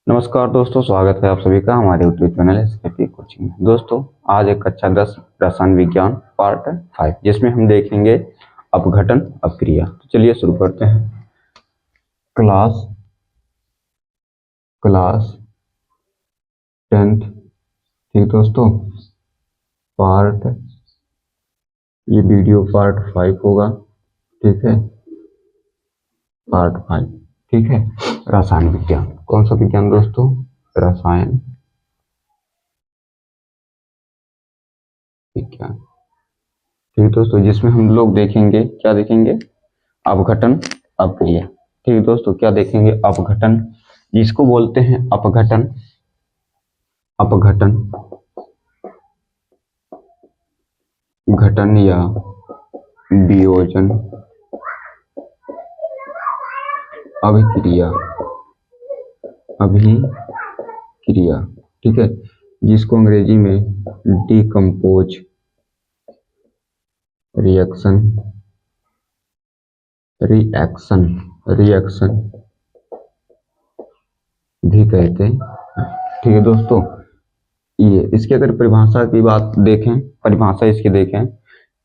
नमस्कार दोस्तों, स्वागत है आप सभी का हमारे यूट्यूब चैनल एसकेपी कोचिंग में। दोस्तों, आज एक कक्षा 10 रसायन विज्ञान पार्ट 5 जिसमें हम देखेंगे अपघटन अपक्रिया। तो चलिए शुरू करते हैं। क्लास क्लास 10th, ठीक दोस्तों, पार्ट ये वीडियो पार्ट 5 होगा, ठीक है, पार्ट 5, ठीक है। रसायन विज्ञान, कौन सा विज्ञान दोस्तों? रसायन विज्ञान, ठीक दोस्तों, जिसमें हम लोग देखेंगे, क्या देखेंगे? अपघटन अपक्रिया। ठीक दोस्तों, क्या देखेंगे? अपघटन, जिसको बोलते हैं अपघटन, अपघटन, घटन या वियोजन अभिक्रिया, अभिक्रिया, ठीक है, जिसको अंग्रेजी में डिकम्पोज रिएक्शन, रिएक्शन भी कहते हैं। ठीक है दोस्तों, ये इसकी अगर परिभाषा की बात देखें, परिभाषा इसकी देखें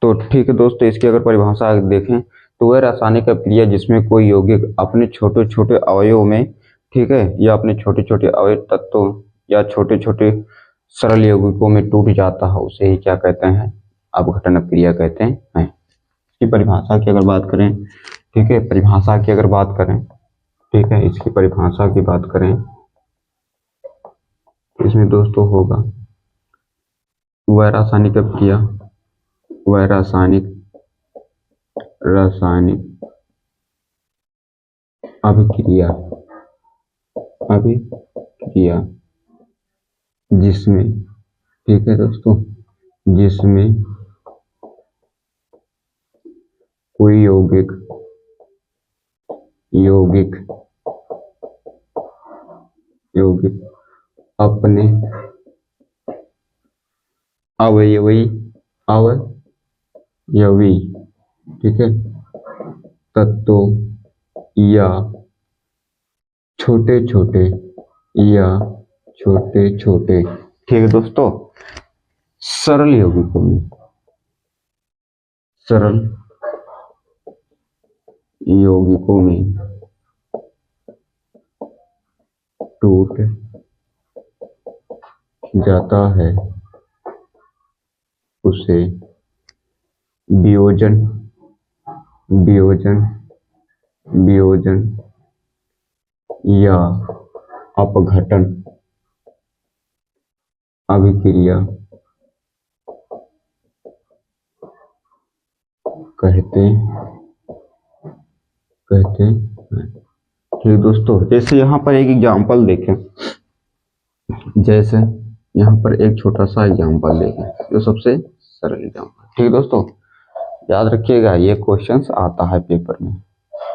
तो ठीक है दोस्तों, इसकी अगर परिभाषा देखें तो वह रासायनिक अभिक्रिया जिसमें कोई यौगिक अपने छोटे छोटे अवयवों में, ठीक है, या अपने छोटे छोटे अवयव तत्वों या छोटे छोटे सरल यौगिकों में टूट जाता है, उसे ही क्या कहते हैं? अपघटन अपक्रिया कहते हैं। इसकी परिभाषा की अगर बात करें, ठीक है, परिभाषा की अगर बात करें, ठीक है, इसकी परिभाषा की बात करें, इसमें दोस्तों होगा वह रासायनिक अभिक्रिया, वह रासायनिक अभिक्रिया, अभिक्रिया जिसमें, ठीक है दोस्तों, जिसमें कोई यौगिक अपने अवयवी, ठीक है, तत्वों या छोटे छोटे, ठीक है दोस्तों, सरल यौगिकों में, टूट जाता है, उसे वियोजन या अपघटन अभिक्रिया कहते हैं। ठीक दोस्तों, जैसे यहाँ पर एक एग्जाम्पल देखें, जैसे यहाँ पर एक छोटा सा एग्जाम्पल देखें, जो सबसे सरल एग्जाम्पल, ठीक दोस्तों, याद रखिएगा ये क्वेश्चंस आता है पेपर में,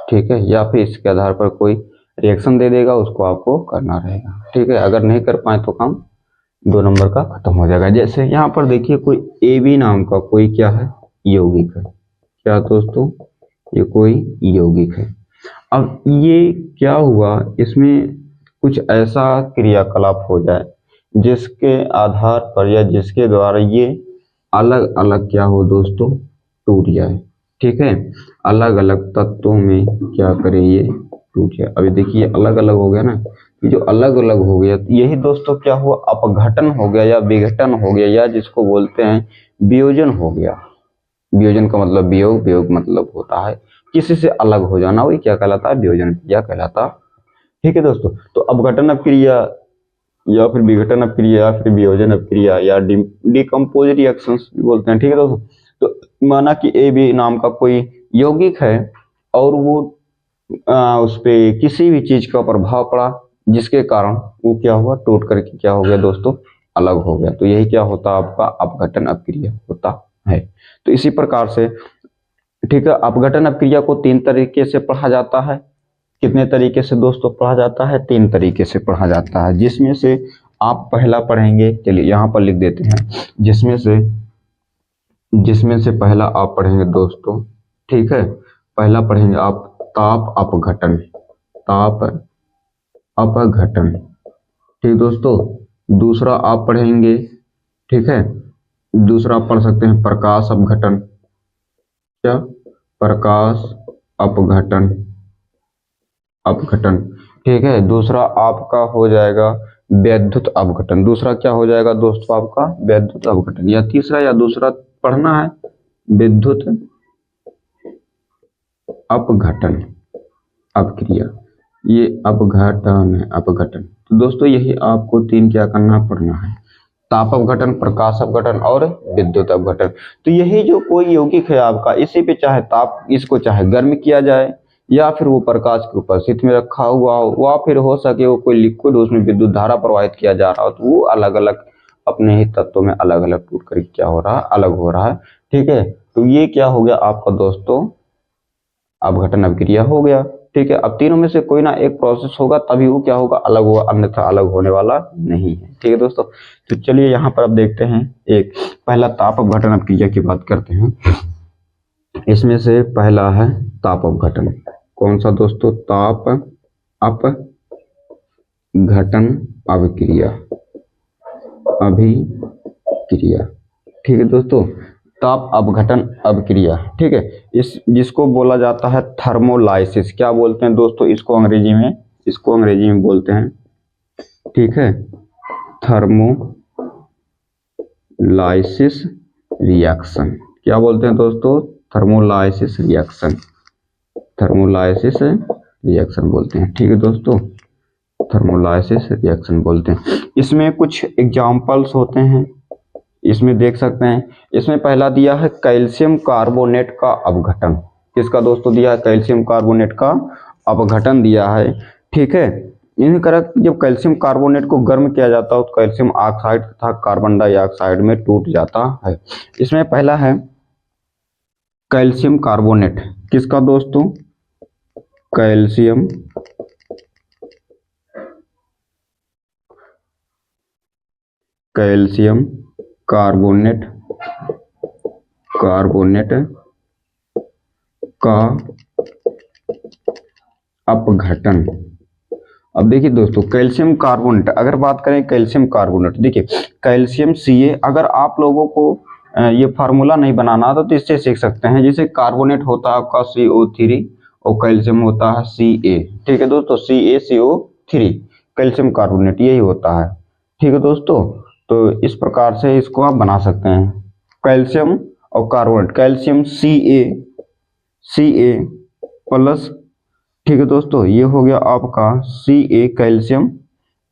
ठीक है, या फिर इसके आधार पर कोई रिएक्शन दे देगा, उसको आपको करना रहेगा, ठीक है। अगर नहीं कर पाए तो काम 2 नंबर का खत्म हो जाएगा। जैसे यहाँ पर देखिए, कोई AB नाम का कोई क्या है? यौगिक है। क्या दोस्तों? ये कोई यौगिक है। अब ये क्या हुआ, इसमें कुछ ऐसा क्रियाकलाप हो जाए जिसके आधार पर या जिसके द्वारा ये अलग अलग क्या हो दोस्तों? टूट जाए, ठीक है, अलग अलग तत्वों में क्या करे? ये टूट जाए। अभी देखिए अलग अलग हो गया ना, जो अलग अलग हो गया, यही दोस्तों क्या हुआ? अपघटन हो गया या विघटन हो गया, या जिसको बोलते हैं वियोजन हो गया। वियोजन का मतलब वियोग, वियोग मतलब होता है किसी से अलग हो जाना, वही क्या कहलाता है? वियोजन क्रिया कहलाता। ठीक है दोस्तों, तो अपघटन अपक्रिया या फिर विघटन अपक्रिया या फिर वियोजन अपक्रिया या डिकम्पोज रिएक्शंस भी बोलते हैं, ठीक है दोस्तों। तो माना कि AB नाम का कोई यौगिक है और वो उस पे किसी भी चीज का प्रभाव पड़ा, जिसके कारण वो क्या हुआ? टूट करके क्या हो गया दोस्तों? अलग हो गया। तो यही क्या होता है? आपका अपघटन अपक्रिया होता है। तो इसी प्रकार से, ठीक है, अपघटन अपक्रिया को 3 तरीके से पढ़ा जाता है। कितने तरीके से दोस्तों पढ़ा जाता है? 3 तरीके से पढ़ा जाता है, जिसमें से आप पहला पढ़ेंगे, चलिए यहाँ पर लिख देते हैं, जिसमें से पहला आप पढ़ेंगे दोस्तों, ठीक है, पहला पढ़ेंगे आप ताप अपघटन, ताप अपघटन, ठीक दोस्तों, दूसरा आप पढ़ेंगे, ठीक है, दूसरा आप पढ़ सकते हैं प्रकाश अपघटन। क्या? प्रकाश अपघटन, अपघटन। ठीक है, दूसरा आपका हो जाएगा वैद्युत अपघटन। दूसरा क्या हो जाएगा दोस्तों आपका? वैद्युत अपघटन। या तीसरा या दूसरा पढ़ना है, विद्युत अपघटन, अपक्रिया। ये अपघटन है, अपघटन। तो दोस्तों यही आपको तीन क्या करना पड़ना है, ताप अपघटन, प्रकाश अपघटन और विद्युत अपघटन। तो यही जो कोई यौगिक है आपका, इसी पे चाहे ताप, इसको चाहे गर्म किया जाए या फिर वो प्रकाश की उपस्थिति में रखा हुआ हो, या फिर हो सके वो कोई लिक्विड, उसमें विद्युत धारा प्रवाहित किया जा रहा हो, तो वो अलग अलग अपने ही तत्वों में अलग अलग टूट कर क्या हो रहा है, अलग हो रहा है। ठीक है, तो ये क्या हो गया आपका दोस्तों, अपघटन अभिक्रिया हो गया। ठीक है, अब तीनों में से कोई ना एक प्रोसेस होगा तभी वो क्या होगा, अलग होगा, अन्यथा अलग होने वाला नहीं है। ठीक है दोस्तों, तो चलिए यहाँ पर अब देखते हैं, एक पहला ताप अपघटन अभिक्रिया की बात करते हैं। इसमें से पहला है ताप अपघटन। कौन सा दोस्तों? ताप अपघटन अभिक्रिया, अभिक्रिया। ठीक है दोस्तों, ताप अपघटन अभिक्रिया। ठीक है, इस जिसको बोला जाता है थर्मोलाइसिस। क्या बोलते हैं दोस्तों इसको अंग्रेजी में? इसको अंग्रेजी में बोलते हैं, ठीक है, थर्मोलाइसिस रिएक्शन। क्या बोलते हैं दोस्तों? थर्मोलाइसिस रिएक्शन, थर्मोलाइसिस रिएक्शन बोलते हैं। ठीक है दोस्तों, थर्मोलाइसिस रिएक्शन बोलते हैं। इसमें कुछ एग्जाम्पल्स होते हैं, इसमें देख सकते हैं। इसमें पहला दिया है कैल्शियम कार्बोनेट का अपघटन। किसका दोस्तों दिया है? कैल्शियम कार्बोनेट का अपघटन दिया है। ठीक है, इन्हीं तरह जब कैल्शियम कार्बोनेट को गर्म किया जाता है तो कैल्शियम ऑक्साइड तथा कार्बन डाइऑक्साइड में टूट जाता है। इसमें पहला है कैल्शियम कार्बोनेट। किसका दोस्तों? कैल्शियम कैल्शियम कार्बोनेट, कार्बोनेट का अपघटन। अब देखिए दोस्तों, कैल्शियम कार्बोनेट, अगर बात करें कैल्शियम कार्बोनेट, देखिए कैल्शियम Ca, अगर आप लोगों को ये फार्मूला नहीं बनाना तो इससे सीख सकते हैं। जैसे कार्बोनेट होता है आपका CO3 और कैल्शियम होता है Ca। ठीक है दोस्तों, CaCO3 कैल्शियम कार्बोनेट यही होता है। ठीक है दोस्तों, तो इस प्रकार से इसको आप बना सकते हैं, कैल्शियम और कार्बोनेट, कैल्शियम Ca प्लस। ठीक है दोस्तों, ये हो गया आपका Ca कैल्शियम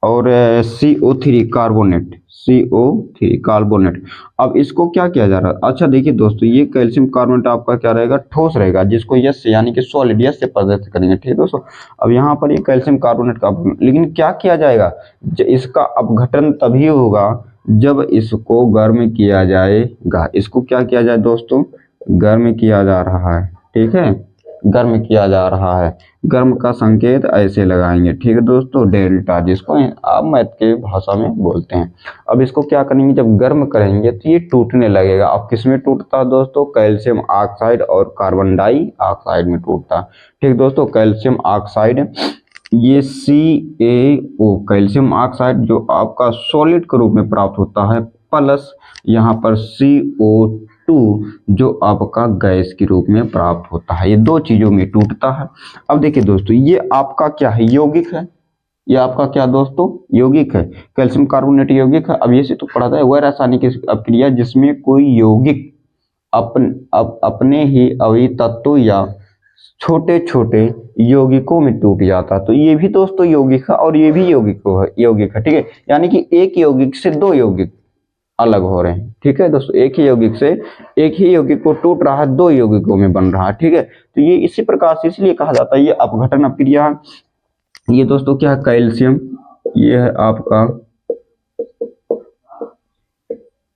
और CO3 कार्बोनेट, CO3 कार्बोनेट। अब इसको क्या किया जा रहा है? अच्छा देखिए दोस्तों, ये कैल्शियम कार्बोनेट आपका क्या रहेगा? ठोस रहेगा, जिसको यस यानी कि सॉलिड यस से प्रदर्शित करेंगे। ठीक है दोस्तों, अब यहाँ पर ये कैल्शियम कार्बोनेट का, लेकिन क्या किया जाएगा, इसका अपघटन तभी होगा जब इसको गर्म किया जाएगा। इसको क्या किया जाए दोस्तों? गर्म किया जा रहा है। ठीक है, गर्म किया जा रहा है। गर्म का संकेत ऐसे लगाएंगे। ठीक है दोस्तों, डेल्टा, जिसको आप मैथ के भाषा में बोलते हैं। अब इसको क्या करेंगे, जब गर्म करेंगे तो ये टूटने लगेगा। अब किस में टूटता है दोस्तों? कैल्शियम ऑक्साइड और कार्बन डाइऑक्साइड में टूटता है। ठीक दोस्तों, कैल्शियम ऑक्साइड, ये CaO कैल्शियम ऑक्साइड जो आपका सॉलिड के रूप में प्राप्त होता है, प्लस यहाँ पर CO2 जो आपका गैस के रूप में प्राप्त होता है। ये दो चीजों में टूटता है। अब देखिए दोस्तों, ये आपका क्या है? यौगिक है। ये आपका क्या दोस्तों? यौगिक है। कैल्शियम कार्बोनेट यौगिक है। अब ये से तो पढ़ा है वह रासायनिक अपक्रिया जिसमें कोई यौगिक अपने ही अवयवी तत्व या छोटे छोटे यौगिकों में टूट जाता। तो ये भी दोस्तों यौगिक है और ये भी यौगिक है। ठीक है, यानी कि एक यौगिक से दो यौगिक अलग हो रहे हैं। ठीक है दोस्तों, एक ही यौगिक से एक ही यौगिक को टूट रहा है, दो यौगिकों में बन रहा है। ठीक है, तो ये इसी प्रकार से इसलिए कहा जाता है ये अपघटन अपक्रिया। ये दोस्तों क्या है? कैल्शियम, ये है आपका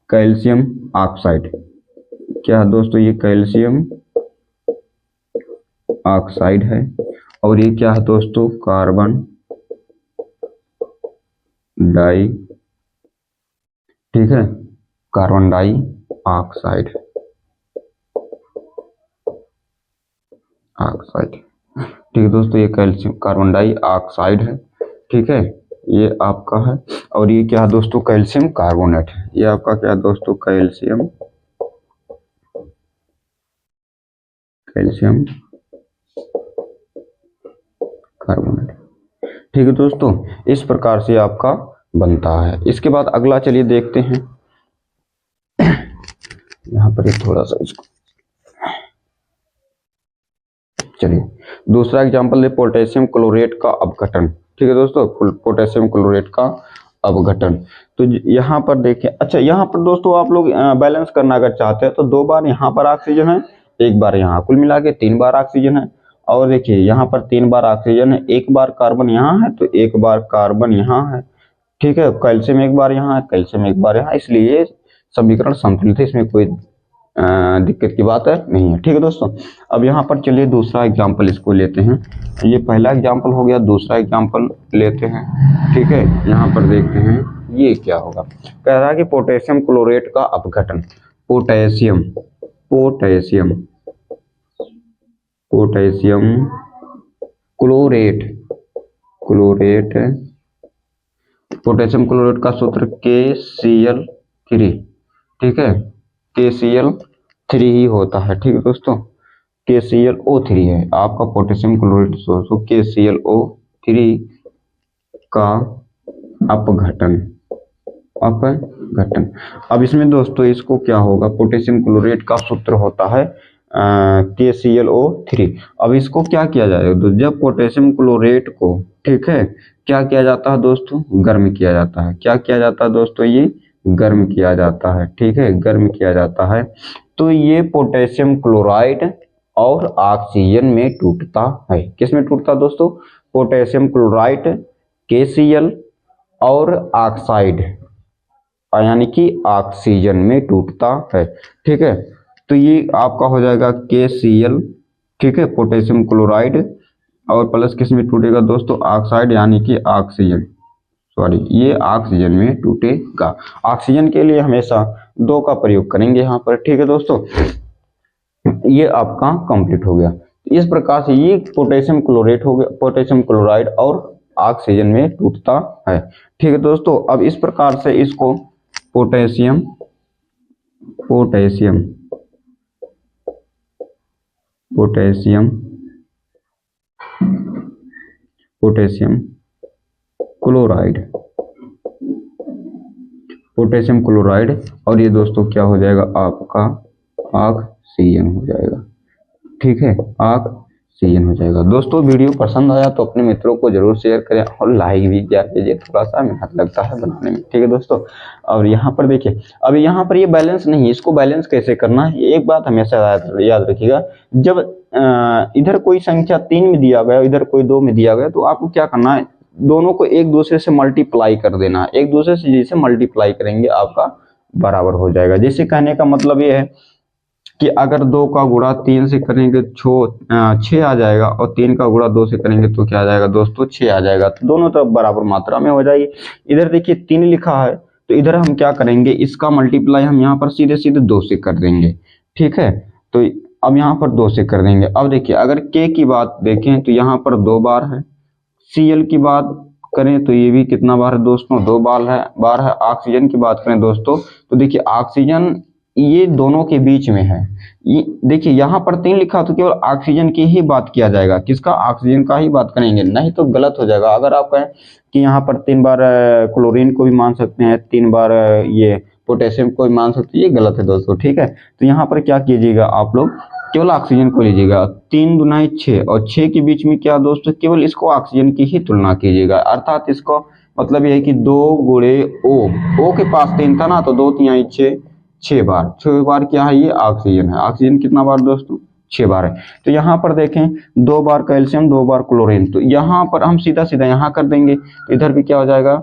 कैल्शियम ऑक्साइड। क्या है दोस्तों? ये कैल्शियम ऑक्साइड है। और ये क्या है दोस्तों? कार्बन डाई, ठीक है, कार्बन डाई ऑक्साइड, ऑक्साइड। ठीक है दोस्तों, ये कैल्शियम कार्बन डाई ऑक्साइड है। ठीक है, ये आपका है। और ये क्या है दोस्तों, कैल्शियम कार्बोनेट है। ये आपका क्या है दोस्तों, कैल्शियम कैल्शियम कार्बोनेट। ठीक है दोस्तों, इस प्रकार से आपका बनता है। इसके बाद अगला चलिए देखते हैं। यहाँ पर एक थोड़ा सा इसको, चलिए दूसरा एग्जांपल है पोटेशियम क्लोरेट का अपघटन। ठीक है दोस्तों, पोटेशियम क्लोरेट का अपघटन। तो यहाँ पर देखें, अच्छा यहाँ पर दोस्तों आप लोग बैलेंस करना अगर चाहते हैं तो 2 बार यहाँ पर ऑक्सीजन है, 1 बार यहाँ, कुल मिला के 3 बार ऑक्सीजन है। और देखिए यहाँ पर 3 बार ऑक्सीजन है, 1 बार कार्बन यहाँ है, तो 1 बार कार्बन यहाँ है। ठीक है, कैल्शियम 1 बार यहाँ है, कैल्शियम 1 बार यहाँ, इसलिए समीकरण संतुलित है, इसमें कोई दिक्कत की बात है नहीं है। ठीक है दोस्तों, अब यहाँ पर चलिए दूसरा एग्जाम्पल इसको लेते हैं। ये पहला एग्जाम्पल हो गया, दूसरा एग्जाम्पल लेते हैं। ठीक है, यहाँ पर देखते हैं ये क्या होगा। कह रहा है कि पोटेशियम क्लोरेट का अपघटन। Potassium potassium potassium chlorate chlorate potassium chlorate का सूत्र KCl3। ठीक है, KCl3 ही होता है। ठीक है दोस्तों, KClO3 है आपका पोटेशियम क्लोरेट सोर्स, KClO3 का अपघटन। अब इसमें दोस्तों इसको क्या होगा, पोटेशियम क्लोरेट का सूत्र होता है KClO3। अब इसको क्या किया जाएगा, जब पोटेशियम क्लोरेट को, ठीक है, क्या किया जाता है दोस्तों, गर्म किया जाता है। क्या किया जाता है दोस्तों, ये गर्म किया जाता है। ठीक है, गर्म किया जाता है तो ये पोटेशियम क्लोराइड और ऑक्सीजन में टूटता है। किस में टूटता है दोस्तों, पोटेशियम क्लोराइड, KCl और ऑक्साइड यानी कि ऑक्सीजन में टूटता है। ठीक है, तो ये आपका हो जाएगा KCl, ठीक है, पोटेशियम क्लोराइड, और प्लस किस में टूटेगा दोस्तों, ऑक्साइड यानी कि ऑक्सीजन, सॉरी ये ऑक्सीजन में टूटेगा। ऑक्सीजन के लिए हमेशा 2 का प्रयोग करेंगे यहाँ पर। ठीक है दोस्तों, ये आपका कंप्लीट हो गया। इस प्रकार से ये पोटेशियम क्लोरेट हो गया, पोटेशियम क्लोराइड और ऑक्सीजन में टूटता है। ठीक है दोस्तों, अब इस प्रकार से इसको potassium potassium potassium potassium chloride potassium chloride और ये दोस्तों क्या हो जाएगा आपका ऑक्सीजन हो जाएगा। ठीक है, ऑक्सीजन हो जाएगा। दोस्तों वीडियो पसंद आया तो अपने मित्रों को जरूर शेयर करें और लाइक भी किया कीजिए, थोड़ा सा मेहनत लगता है बनाने में। ठीक है दोस्तों, और यहाँ पर देखिए, अब यहाँ पर ये बैलेंस नहीं, इसको बैलेंस कैसे करना है, एक बात हमेशा याद रखिएगा। जब इधर कोई संख्या 3 में दिया गया, इधर कोई 2 में दिया गया, तो आपको क्या करना है, दोनों को एक दूसरे से मल्टीप्लाई कर देना है। एक दूसरे से जैसे मल्टीप्लाई करेंगे आपका बराबर हो जाएगा। जैसे कहने का मतलब ये है कि अगर 2 का गुणा 3 से करेंगे 6 आ जाएगा, और 3 का गुणा 2 से करेंगे तो क्या आ जाएगा दोस्तों, 6 आ जाएगा। तो दोनों तरफ बराबर मात्रा में हो जाएगी। इधर देखिए 3 लिखा है, तो इधर हम क्या करेंगे, इसका मल्टीप्लाई हम यहाँ पर सीधे सीधे 2 से कर देंगे। ठीक है, तो अब यहाँ पर 2 से कर देंगे। अब देखिए अगर K की बात देखें तो यहाँ पर 2 बार है, Cl की बात करें तो ये भी कितना बार है दोस्तों, 2 बार है। ऑक्सीजन की बात करें दोस्तों तो देखिए ऑक्सीजन ये दोनों के बीच में है। ये देखिए यहाँ पर 3 लिखा तो केवल ऑक्सीजन की ही बात किया जाएगा, किसका, ऑक्सीजन का ही बात करेंगे, नहीं तो गलत हो जाएगा। अगर आप कहें कि यहाँ पर 3 बार क्लोरीन को भी मान सकते हैं, 3 बार ये पोटेशियम को भी मान सकते हैं, ये गलत है दोस्तों। ठीक है, तो यहाँ पर क्या कीजिएगा आप लोग, केवल ऑक्सीजन को लीजिएगा। 3 दूनी 6 और 6 के बीच में क्या दोस्तों, केवल इसको ऑक्सीजन की ही तुलना कीजिएगा। अर्थात इसको मतलब ये है कि 2 गुणे O के पास 3 था ना, तो 2 तिहाई 6 बार, 6 बार क्या है, ये ऑक्सीजन है। ऑक्सीजन कितना बार दोस्तों, 6 बार है। तो यहाँ पर देखें 2 बार कैल्शियम, 2 बार क्लोरीन, तो यहाँ पर हम सीधा सीधा यहाँ कर देंगे, तो इधर भी क्या हो जाएगा,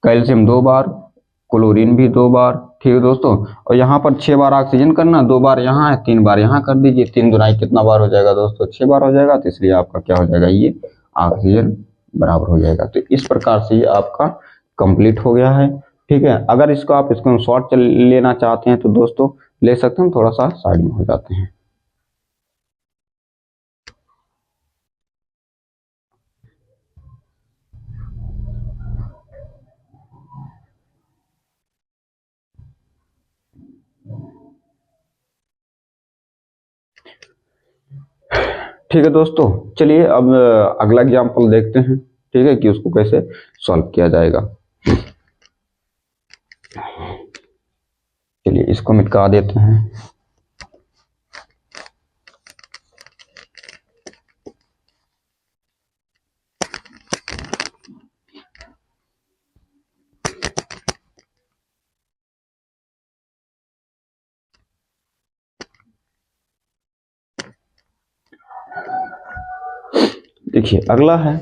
कैल्शियम 2 बार, क्लोरीन भी 2 बार। ठीक है दोस्तों, और यहाँ पर 6 बार ऑक्सीजन करना, 2 बार यहाँ है, 3 बार यहाँ कर दीजिए। 3 दुनाई कितना बार हो जाएगा दोस्तों, 6 बार हो जाएगा। तो इसलिए आपका क्या हो जाएगा, ये ऑक्सीजन बराबर हो जाएगा। तो इस प्रकार से ये आपका कंप्लीट हो गया है। ठीक है, अगर इसको आप इसको शॉर्ट लेना चाहते हैं तो दोस्तों ले सकते हैं, थोड़ा सा साइड में हो जाते हैं। ठीक है दोस्तों, चलिए अब अगला एग्जाम्पल देखते हैं, ठीक है, कि उसको कैसे सॉल्व किया जाएगा। चलिए इसको मिटा देते हैं। देखिए अगला है,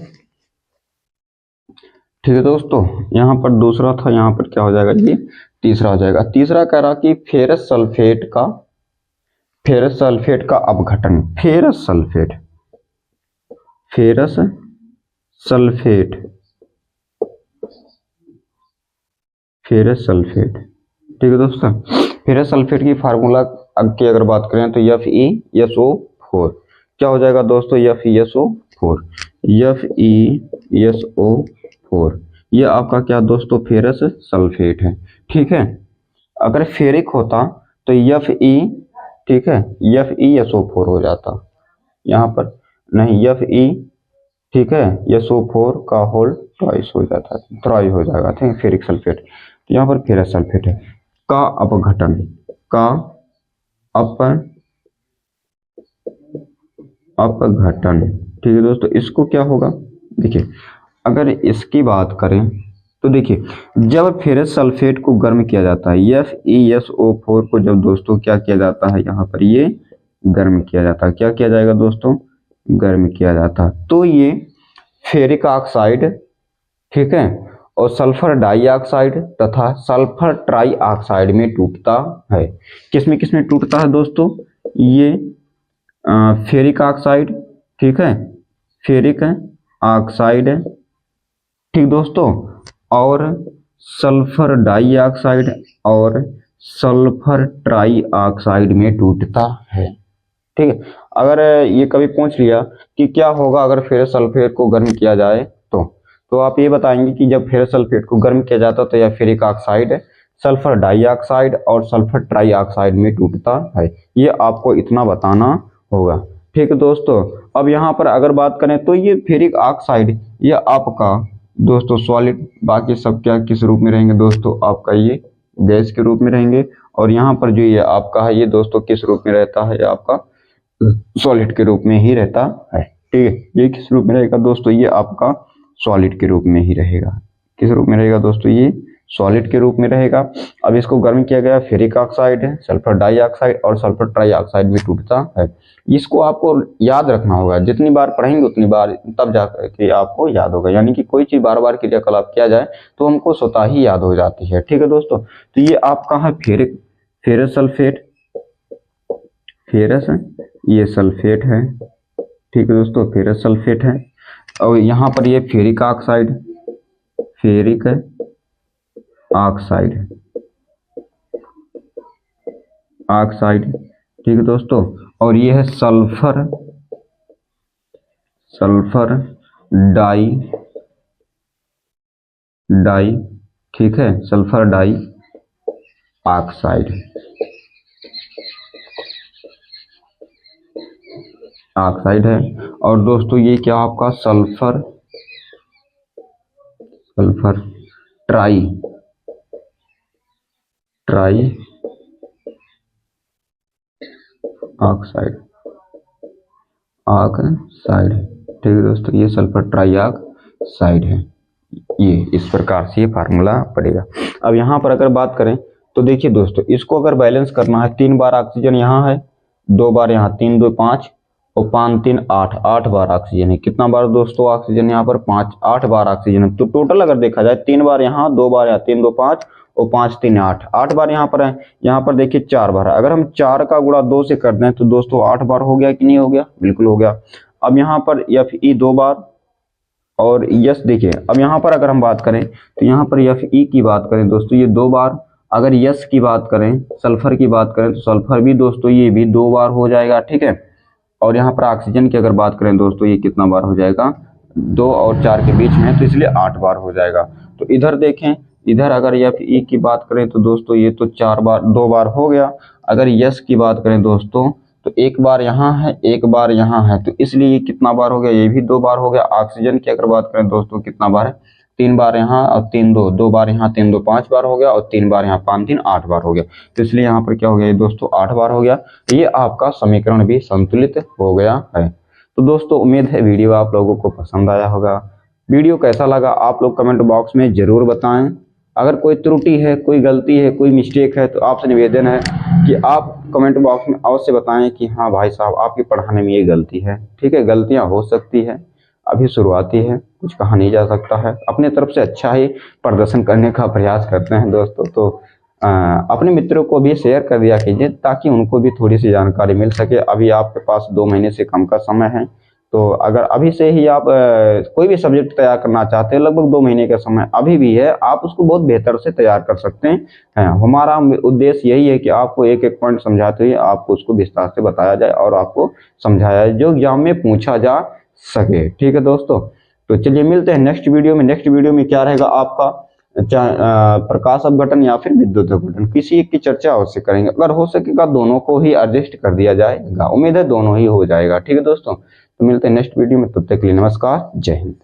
ठीक है दोस्तों, यहाँ पर दूसरा था, यहाँ पर क्या हो जाएगा, ये तीसरा हो जाएगा। तीसरा कह रहा कि फेरस सल्फेट का अपघटन। फेरस सल्फेट फेरस सल्फेट, ठीक है दोस्तों। फेरस सल्फेट की फार्मूला की अगर बात करें तो FeSO4 क्या हो जाएगा दोस्तों, FeSO4 ये आपका क्या दोस्तों, फेरस सल्फेट है, ठीक है। अगर फेरिक होता तो Fe, ठीक है, FeSO4 हो जाता यहाँ पर, नहीं Fe, ठीक है, SO4 का होल ट्वाइस हो जाता है, थ्राइस हो जाएगा, ठीक है, फेरिक सल्फेट। तो यहाँ पर फेरस सल्फेट है का अपघटन, अपघटन, ठीक है दोस्तों। इसको क्या होगा, देखिए अगर इसकी बात करें तो देखिए, जब फेरस सल्फेट को गर्म किया जाता है, FeSO4 को जब दोस्तों क्या किया जाता है, यहाँ पर ये गर्म किया जाता है, क्या किया जाएगा दोस्तों, गर्म किया जाता है, तो ये फेरिक ऑक्साइड, ठीक है, और सल्फर डाइऑक्साइड तथा सल्फर ट्राई ऑक्साइड में टूटता है। किसमें टूटता है दोस्तों, ये फेरिक ऑक्साइड, ठीक है, फेरिक ऑक्साइड, ठीक दोस्तों, और सल्फर डाइऑक्साइड और सल्फर ट्राई ऑक्साइड में टूटता है, ठीक है। अगर ये कभी पूछ लिया कि क्या होगा अगर फेरस सल्फेट को गर्म किया जाए, तो आप ये बताएंगे कि जब फेरस सल्फेट को गर्म किया जाता है तो यह फेरिक ऑक्साइड, सल्फर डाइऑक्साइड और सल्फर ट्राई ऑक्साइड में टूटता है। ये आपको इतना बताना होगा, ठीक है दोस्तों। अब यहाँ पर अगर बात करें तो ये फेरिक ऑक्साइड ये आपका दोस्तों सॉलिड, बाकी सब क्या किस रूप में रहेंगे दोस्तों, आपका ये गैस के रूप में रहेंगे, और यहाँ पर जो ये आपका है ये दोस्तों किस रूप में रहता है, आपका सॉलिड के रूप में ही रहता है, ठीक है। ये किस रूप में रहेगा दोस्तों, ये आपका सॉलिड के रूप में ही रहेगा। किस रूप में रहेगा दोस्तों, ये सॉलिड के रूप में रहेगा। अब इसको गर्म किया गया, फेरिक ऑक्साइड है, सल्फर डाइऑक्साइड और सल्फर ट्राई ऑक्साइड में टूटता है। इसको आपको याद रखना होगा, जितनी बार पढ़ेंगे उतनी बार तब जाकर के आपको याद होगा, यानी कि कोई चीज बार बार क्रियाकलाप किया जाए तो हमको स्वतः ही याद हो जाती है, ठीक है दोस्तों। तो ये आपका है फेरस सल्फेट, फेरस ये सल्फेट है, ठीक है दोस्तों, फेरस सल्फेट है। और यहाँ पर ये फेरिक ऑक्साइड, फेरिक ऑक्साइड, ठीक है दोस्तों, और ये है सल्फर डाई, ठीक है, सल्फर डाई ऑक्साइड है। और दोस्तों ये क्या आपका सल्फर ट्राई ऑक्साइड, ठीक है दोस्तों, ये सल्फर ट्राई ऑक्साइड है। ये इस प्रकार से ये फार्मूला पड़ेगा। अब यहाँ पर अगर बात करें तो देखिए दोस्तों, इसको अगर बैलेंस करना है, 3 बार ऑक्सीजन यहाँ है, 2 बार यहाँ, 3 2 5 और 5 3 8, 8 बार ऑक्सीजन है। कितना बार दोस्तों ऑक्सीजन यहाँ पर, 8 बार ऑक्सीजन है। तो टोटल अगर देखा जाए 3 बार यहाँ, 2 बार यहाँ, 3 2 5 और 5 3 8, 8 बार यहाँ पर है। यहाँ पर देखिए 4 बार, अगर हम 4 का गुणा 2 से कर दें तो दोस्तों 8 बार हो गया कि नहीं हो गया, बिल्कुल हो गया। अब यहाँ पर Fe 2 बार और यस, देखिए अब यहाँ पर अगर हम बात करें तो यहाँ पर Fe की बात करें दोस्तों ये 2 बार, अगर यस की बात करें, सल्फर की बात करें तो सल्फर भी दोस्तों ये भी 2 बार हो जाएगा, ठीक है। और यहाँ पर ऑक्सीजन की अगर बात करें दोस्तों ये कितना बार हो जाएगा, 2 और 4 के बीच में, तो इसलिए 8 बार हो जाएगा। तो इधर देखें, इधर अगर Fe की बात करें तो दोस्तों ये तो 4 बार, 2 बार हो गया। अगर यस की बात करें दोस्तों तो एक बार यहाँ है, एक बार यहाँ है, तो इसलिए ये कितना बार हो गया, ये भी 2 बार हो गया। ऑक्सीजन की अगर बात करें दोस्तों कितना बार है, 3 बार यहाँ और 3 2, 2 बार यहाँ, 3 2 5 बार हो गया, और 3 बार यहाँ, 5 3 8 बार हो गया। तो इसलिए यहाँ पर क्या हो गया ये दोस्तों 8 बार हो गया। ये आपका समीकरण भी संतुलित हो गया है। तो दोस्तों उम्मीद है वीडियो आप लोगों को पसंद आया होगा। वीडियो कैसा लगा आप लोग कमेंट बॉक्स में जरूर बताएं। अगर कोई त्रुटि है, कोई गलती है, कोई मिस्टेक है, तो आपसे निवेदन है कि आप कमेंट बॉक्स में अवश्य बताएं कि हाँ भाई साहब आपकी पढ़ाने में ये गलती है। ठीक है, गलतियां हो सकती है, अभी शुरुआती है, कुछ कहा नहीं जा सकता है। अपने तरफ से अच्छा ही प्रदर्शन करने का प्रयास करते हैं दोस्तों। तो अपने मित्रों को भी शेयर कर दिया कीजिए ताकि उनको भी थोड़ी सी जानकारी मिल सके। अभी आपके पास 2 महीने से कम का समय है, तो अगर अभी से ही आप कोई भी सब्जेक्ट तैयार करना चाहते हैं, लगभग 2 महीने का समय अभी भी है, आप उसको बहुत बेहतर से तैयार कर सकते हैं। हमारा उद्देश्य यही है कि आपको एक एक पॉइंट समझाते हुए आपको उसको विस्तार से बताया जाए और आपको समझाया जाए जो एग्जाम में पूछा जा सके। ठीक है दोस्तों, तो चलिए मिलते हैं नेक्स्ट वीडियो में। नेक्स्ट वीडियो में क्या रहेगा आपका, प्रकाश अपघटन या फिर विद्युत अपघटन, किसी एक की चर्चा अवश्य करेंगे। अगर हो सकेगा दोनों को ही एडजस्ट कर दिया जाएगा, उम्मीद है दोनों ही हो जाएगा। ठीक है दोस्तों, तो मिलते हैं नेक्स्ट वीडियो में, तब तक के लिए नमस्कार, जय हिंद।